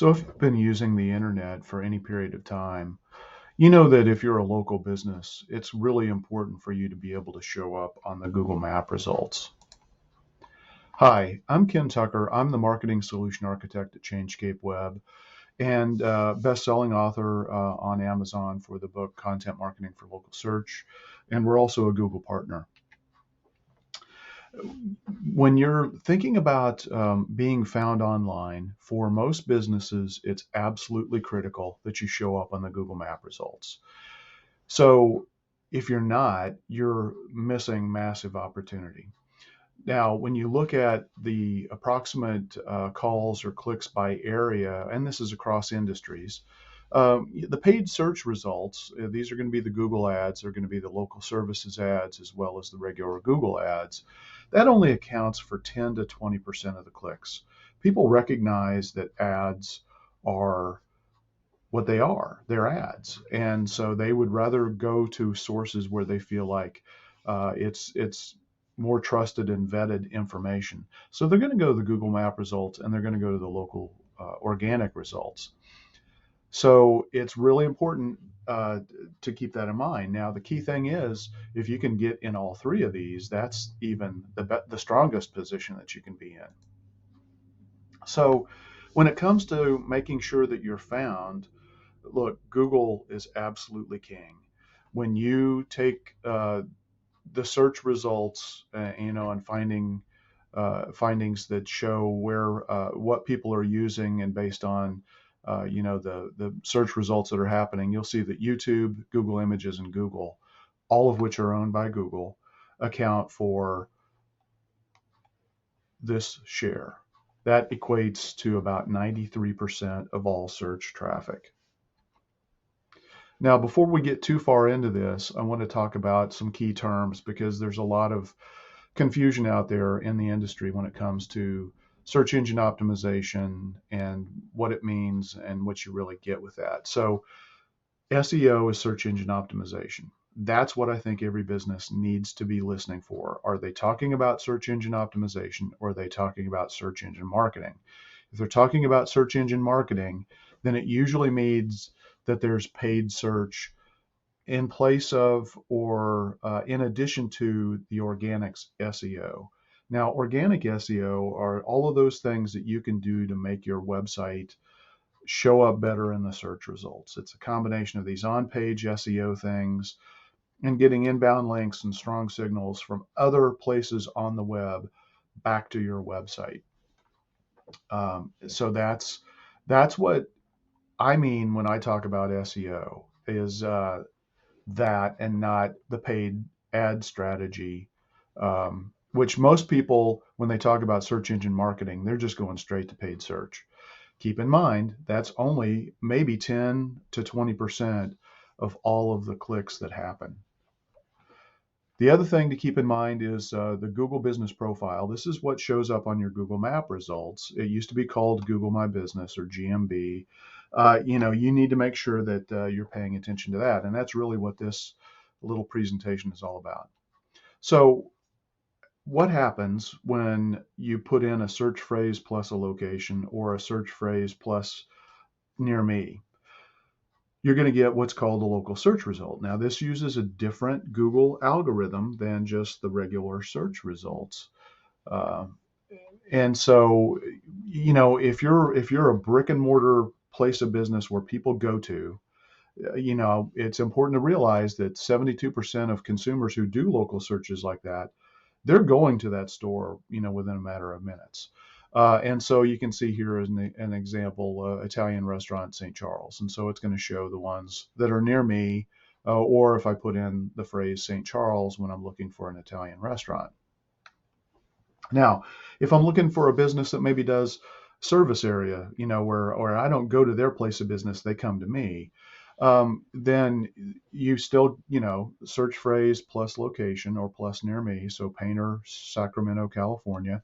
So if you've been using the internet for any period of time, you know that if you're a local business, it's really important for you to be able to show up on the Google Map results. Hi, I'm Ken Tucker. I'm the marketing solution architect at Changescape Web and best-selling author on Amazon for the book Content Marketing for Local Search. And we're also a Google partner. When you're thinking about being found online, for most businesses, it's absolutely critical that you show up on the Google Map results. So if you're not, you're missing massive opportunity. Now, when you look at the approximate calls or clicks by area, and this is across industries, the paid search results, these are going to be the Google ads, they're going to be the local services ads, as well as the regular Google ads. That only accounts for 10 to 20% of the clicks. People recognize that ads are what they are. They're ads. And so they would rather go to sources where they feel like it's more trusted and vetted information. So they're going to go to the Google Map results and they're going to go to the local organic results. So it's really important to keep that in mind. Now, the key thing is if you can get in all three of these, that's even the strongest position that you can be in. So when it comes to making sure that you're found, look, Google is absolutely king. When you take the search results, and finding findings that show where what people are using, and based on the search results that are happening, you'll see that YouTube, Google Images, and Google, all of which are owned by Google, account for this share. That equates to about 93% of all search traffic. Now, before we get too far into this, I want to talk about some key terms because there's a lot of confusion out there in the industry when it comes to search engine optimization and what it means and what you really get with that. So, SEO is search engine optimization. That's what I think every business needs to be listening for. Are they talking about search engine optimization, or are they talking about search engine marketing? If they're talking about search engine marketing, then it usually means that there's paid search in place of or in addition to the organic SEO. Now, organic SEO are all of those things that you can do to make your website show up better in the search results. It's a combination of these on-page SEO things and getting inbound links and strong signals from other places on the web back to your website. So that's what I mean when I talk about SEO is that, and not the paid ad strategy, which most people, when they talk about search engine marketing, they're just going straight to paid search. Keep in mind, that's only maybe 10 to 20% of all of the clicks that happen. The other thing to keep in mind is the Google Business Profile. This is what shows up on your Google Map results. It used to be called Google My Business, or GMB. You need to make sure that you're paying attention to that. And that's really what this little presentation is all about. So what happens when you put in a search phrase plus a location, or a search phrase plus near me? You're going to get what's called a local search result. Now, this uses a different Google algorithm than just the regular search results. Uh, and so, if you're a brick and mortar place of business where people go to, it's important to realize that 72% of consumers who do local searches like that, they're going to that store, within a matter of minutes. And so you can see here as an example, Italian restaurant St. Charles. And so it's going to show the ones that are near me, or if I put in the phrase St. Charles when I'm looking for an Italian restaurant. Now, if I'm looking for a business that maybe does service area, where I don't go to their place of business, they come to me, then you still, search phrase plus location or plus near me. So Painter, Sacramento, California.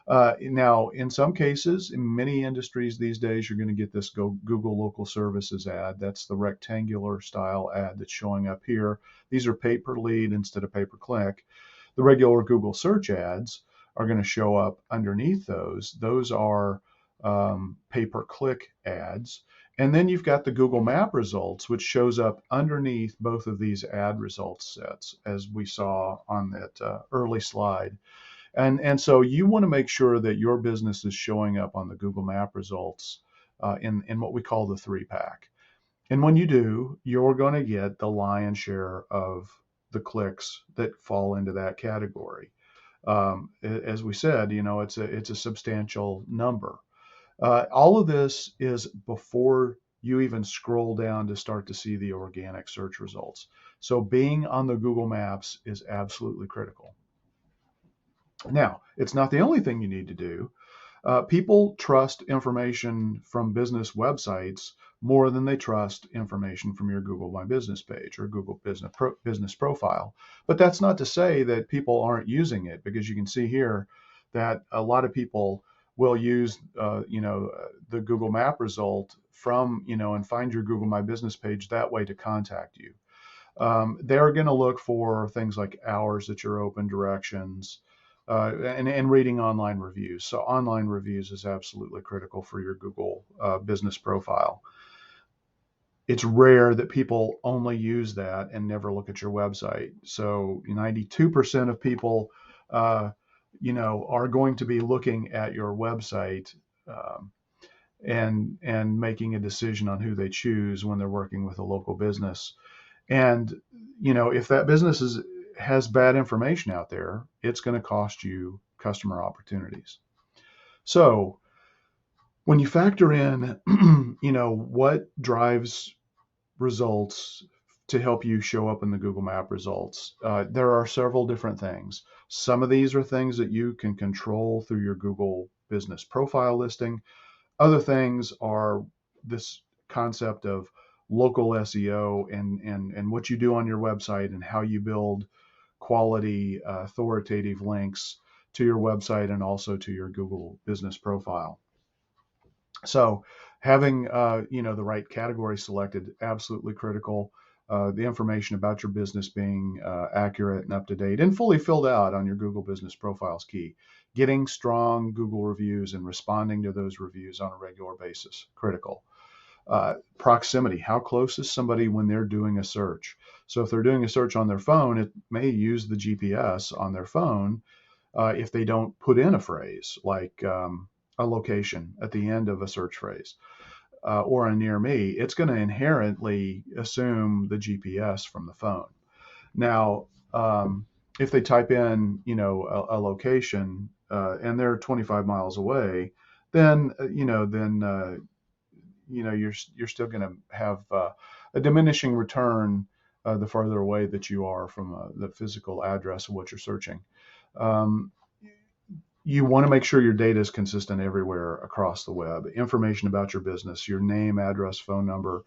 Now, in some cases, in many industries these days, you're going to get this Google Local Services ad. That's the rectangular style ad that's showing up here. These are pay per lead instead of pay per click. The regular Google search ads are going to show up underneath those. Those are pay-per-click ads. And then you've got the Google Map results, which shows up underneath both of these ad results sets, as we saw on that early slide. And so you want to make sure that your business is showing up on the Google Map results in what we call the three pack. And when you do, you're going to get the lion's share of the clicks that fall into that category. As we said, it's a substantial number. All of this is before you even scroll down to start to see the organic search results. So being on the Google Maps is absolutely critical. Now, it's not the only thing you need to do. People trust information from business websites more than they trust information from your Google My Business page or Google Business Profile. But that's not to say that people aren't using it, because you can see here that a lot of people will use, the Google Map result from, and find your Google My Business page that way to contact you. They're going to look for things like hours that you're open, directions, and reading online reviews. So online reviews is absolutely critical for your Google business profile. It's rare that people only use that and never look at your website. So 92% of people, are going to be looking at your website and making a decision on who they choose when they're working with a local business. And if that business has bad information out there, it's going to cost you customer opportunities. So when you factor in, what drives results to help you show up in the Google Map results, there are several different things. Some of these are things that you can control through your Google Business Profile listing. Other things are this concept of local SEO and what you do on your website and how you build quality, authoritative links to your website and also to your Google Business Profile. So having the right category selected, absolutely critical. The information about your business being accurate and up to date and fully filled out on your Google Business Profile is key. Getting strong Google reviews and responding to those reviews on a regular basis, critical. Proximity, how close is somebody when they're doing a search? So if they're doing a search on their phone, it may use the GPS on their phone if they don't put in a phrase like a location at the end of a search phrase or a near me. It's going to inherently assume the GPS from the phone. Now, if they type in, a location and they're 25 miles away, then you're still going to have a diminishing return the farther away that you are from the physical address of what you're searching. You want to make sure your data is consistent everywhere across the web. Information about your business, your name, address, phone number,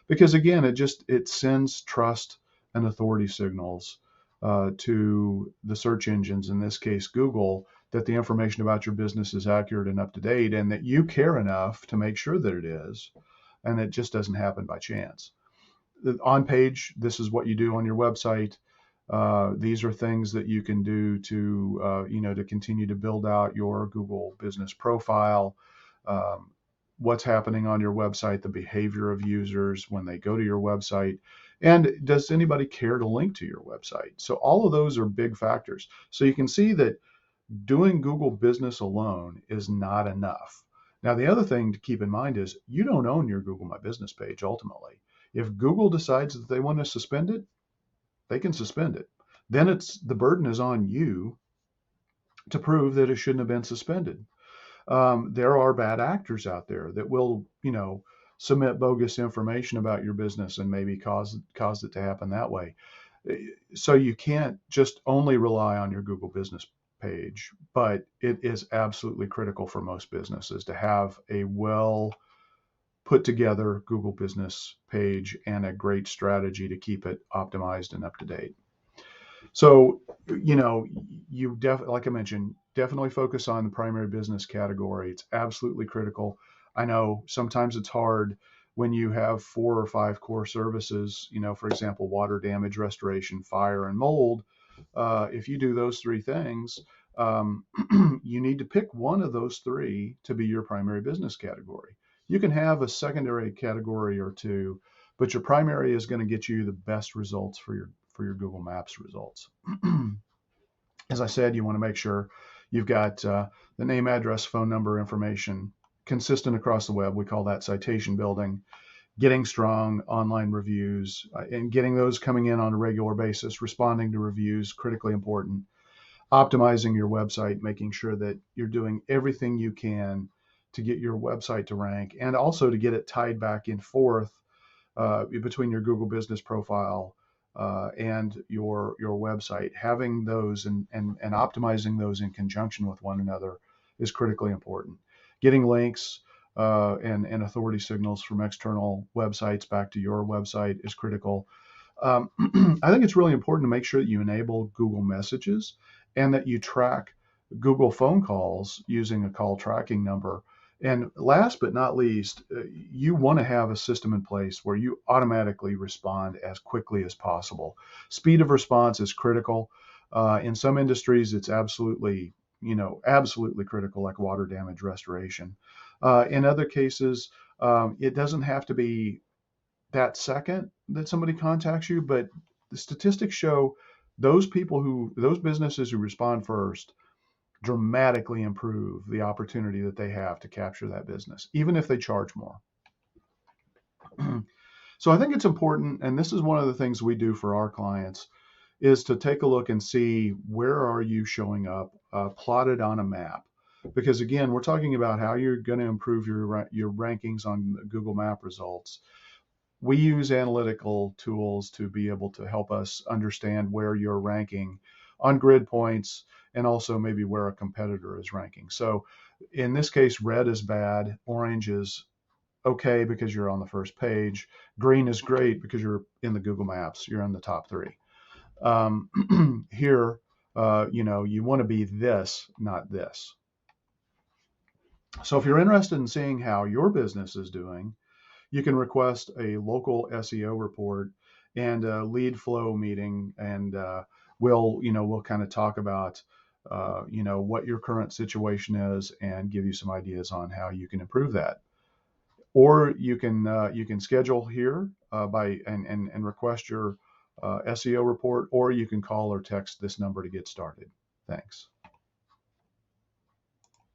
because again, it sends trust and authority signals to the search engines, in this case Google, that the information about your business is accurate and up to date, and that you care enough to make sure that it is, and it just doesn't happen by chance. On page, this is what you do on your website. These are things that you can do to continue to build out your Google Business Profile. What's happening on your website, the behavior of users when they go to your website, and does anybody care to link to your website? So all of those are big factors. So you can see that doing Google Business alone is not enough. Now, the other thing to keep in mind is you don't own your Google My Business page ultimately. If Google decides that they want to suspend it, they can suspend it. Then the burden is on you to prove that it shouldn't have been suspended. There are bad actors out there that will, submit bogus information about your business and maybe cause it to happen that way. So you can't just only rely on your Google Business page, but it is absolutely critical for most businesses to have a well put together Google Business page and a great strategy to keep it optimized and up to date. So, like I mentioned, definitely focus on the primary business category. It's absolutely critical. I know sometimes it's hard when you have 4 or 5 core services, for example, water damage restoration, fire, and mold. If you do those 3 things, you need to pick one of those three to be your primary business category. You can have a secondary category or two, but your primary is going to get you the best results for your Google Maps results. As I said, you want to make sure you've got the name, address, phone number information consistent across the web. We call that citation building. Getting strong online reviews and getting those coming in on a regular basis, responding to reviews, critically important. Optimizing your website, making sure that you're doing everything you can to get your website to rank and also to get it tied back and forth between your Google Business Profile and your website. Having those and optimizing those in conjunction with one another is critically important. Getting links and authority signals from external websites back to your website is critical. I think it's really important to make sure that you enable Google Messages and that you track Google phone calls using a call tracking number. And last but not least, you want to have a system in place where you automatically respond as quickly as possible. Speed of response is critical. In some industries, it's absolutely critical, like water damage restoration. In other cases, it doesn't have to be that second that somebody contacts you, but the statistics show those businesses who respond first dramatically improve the opportunity that they have to capture that business, even if they charge more. So I think it's important, and this is one of the things we do for our clients, is to take a look and see where are you showing up, plotted on a map. Because again, we're talking about how you're going to improve your rankings on Google Map results. We use analytical tools to be able to help us understand where you're ranking on grid points and also maybe where a competitor is ranking. So in this case, red is bad, orange is okay because you're on the first page, green is great because you're in the Google Maps, you're in the top three. Here, you want to be this, not this. So if you're interested in seeing how your business is doing, you can request a local SEO report and a lead flow meeting, and we'll kind of talk about what your current situation is and give you some ideas on how you can improve that. Or you can schedule here by and request your SEO report, or you can call or text this number to get started. Thanks.